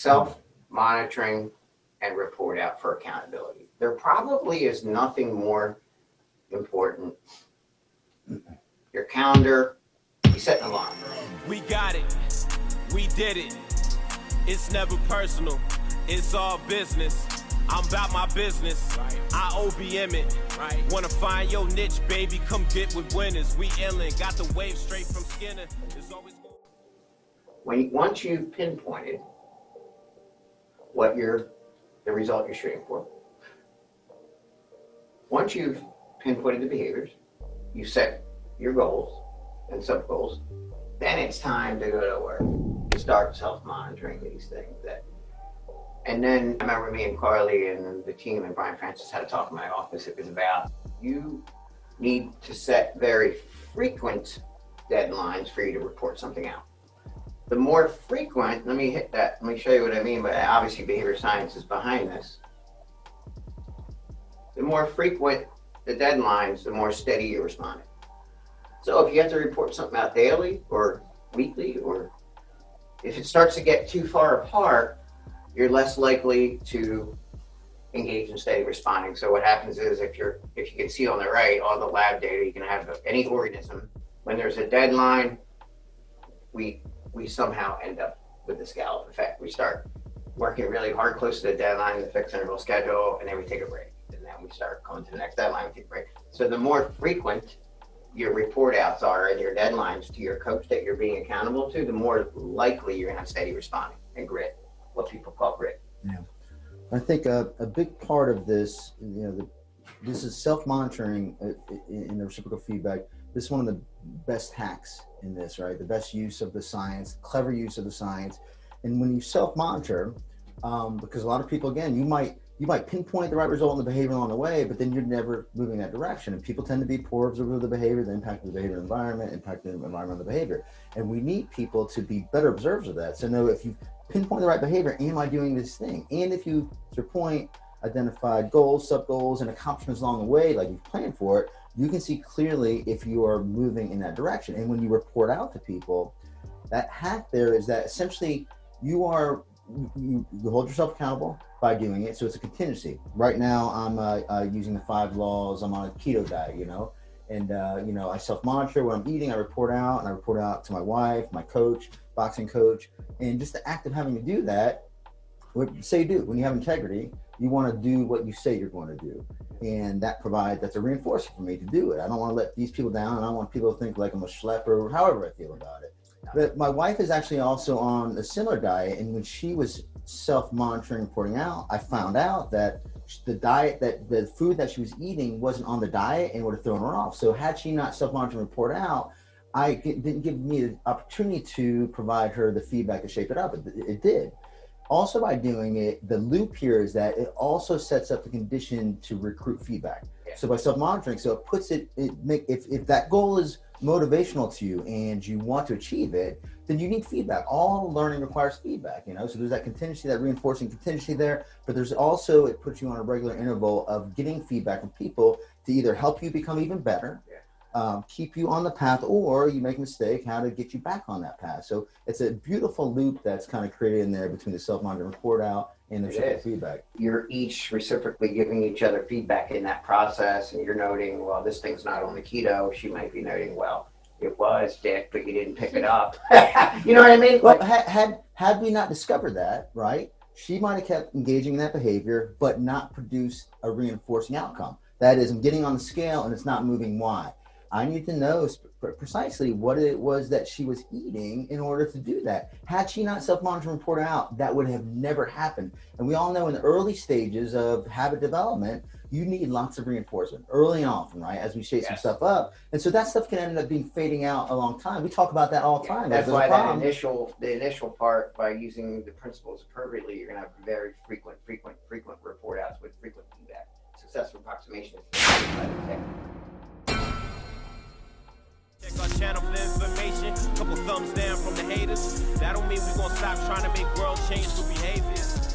self-monitoring and report out for accountability. There probably is nothing more important. Your calendar, you set an alarm. We got it. We did it. It's never personal. It's all business. I'm about my business. I OBM it. Wanna find your niche, baby? Come get with winners. We illin'. Got the wave straight from Skinner. It's always Once you've pinpointed the result you're shooting for, once you've pinpointed the behaviors, you set your goals and sub goals, then it's time to go to work. You start self-monitoring these things. And then I remember me and Carly and the team and Brian Francis had a talk in my office. It was about, you need to set very frequent deadlines for you to report something out. The more frequent, let me hit that, let me show you what I mean, but obviously behavior science is behind this. The more frequent the deadlines, the more steady you're responding. So if you have to report something out daily or weekly, or if it starts to get too far apart, you're less likely to engage in steady responding. So what happens is, if you can see on the right, all the lab data, you can have any organism. When there's a deadline, we somehow end up with the scallop effect. We start working really hard close to the deadline, the fixed interval schedule, and then we take a break. And then we start going to the next deadline, we take a break. So the more frequent your report outs are and your deadlines to your coach that you're being accountable to, the more likely you're gonna have steady responding and grit, what people call grit. Yeah, I think a big part of this, this is self-monitoring in the reciprocal feedback. This is one of the best hacks in this, right? The best use of the science, clever use of the science. And when you self-monitor, because a lot of people, again, you might pinpoint the right result in the behavior along the way, but then you're never moving that direction. And people tend to be poor observers of the behavior, the impact of the behavior environment, impact of the environment of the behavior. And we need people to be better observers of that. So know if you pinpoint the right behavior, am I doing this thing? And if you, to your point, identified goals, sub-goals, and accomplishments along the way, like you've planned for it, you can see clearly if you are moving in that direction. And when you report out to people, that hack there is that essentially you hold yourself accountable by doing it. So it's a contingency. Right now, I'm using the 5 laws. I'm on a keto diet, and I self-monitor what I'm eating. I report out, and I report out to my wife, my coach, boxing coach, and just the act of having to do that. What you say do when you have integrity, you want to do what you say you're going to do, and that's a reinforcer for me to do it. I don't want to let these people down, and I don't want people to think like I'm a schlepper or however I feel about it. But my wife is actually also on a similar diet, and when she was self-monitoring, reporting out, I found out that the food that she was eating wasn't on the diet and would have thrown her off. So had she not self-monitored and report out, didn't give me the opportunity to provide her the feedback to shape it up. It did. Also, by doing it, the loop here is that it also sets up the condition to recruit feedback. Yeah. So by self-monitoring, so it puts if that goal is motivational to you and you want to achieve it, then you need feedback. All learning requires feedback, so there's that contingency, that reinforcing contingency there, but there's also, it puts you on a regular interval of getting feedback from people to either help you become even better, keep you on the path, or you make a mistake, how to get you back on that path. So it's a beautiful loop that's kind of created in there between the self-monitoring report out and the reciprocal feedback. You're each reciprocally giving each other feedback in that process, and you're noting, well, this thing's not on the keto. She might be noting, well, it was, Dick, but you didn't pick it up. You know what I mean? Well, had we not discovered that, right, she might have kept engaging in that behavior, but not produced a reinforcing outcome. That is, I'm getting on the scale and it's not moving. Why? I need to know precisely what it was that she was eating in order to do that. Had she not self-monitored and reported out, that would have never happened. And we all know in the early stages of habit development, you need lots of reinforcement early and often, right? As we shape some stuff up. And so that stuff can end up being fading out a long time. We talk about that all the time. That's why the initial part, by using the principles appropriately, you're gonna have very frequent report outs with frequent feedback. Successful approximation is check our channel for information. Couple thumbs down from the haters. That don't mean we're gonna stop trying to make world change for behaviors.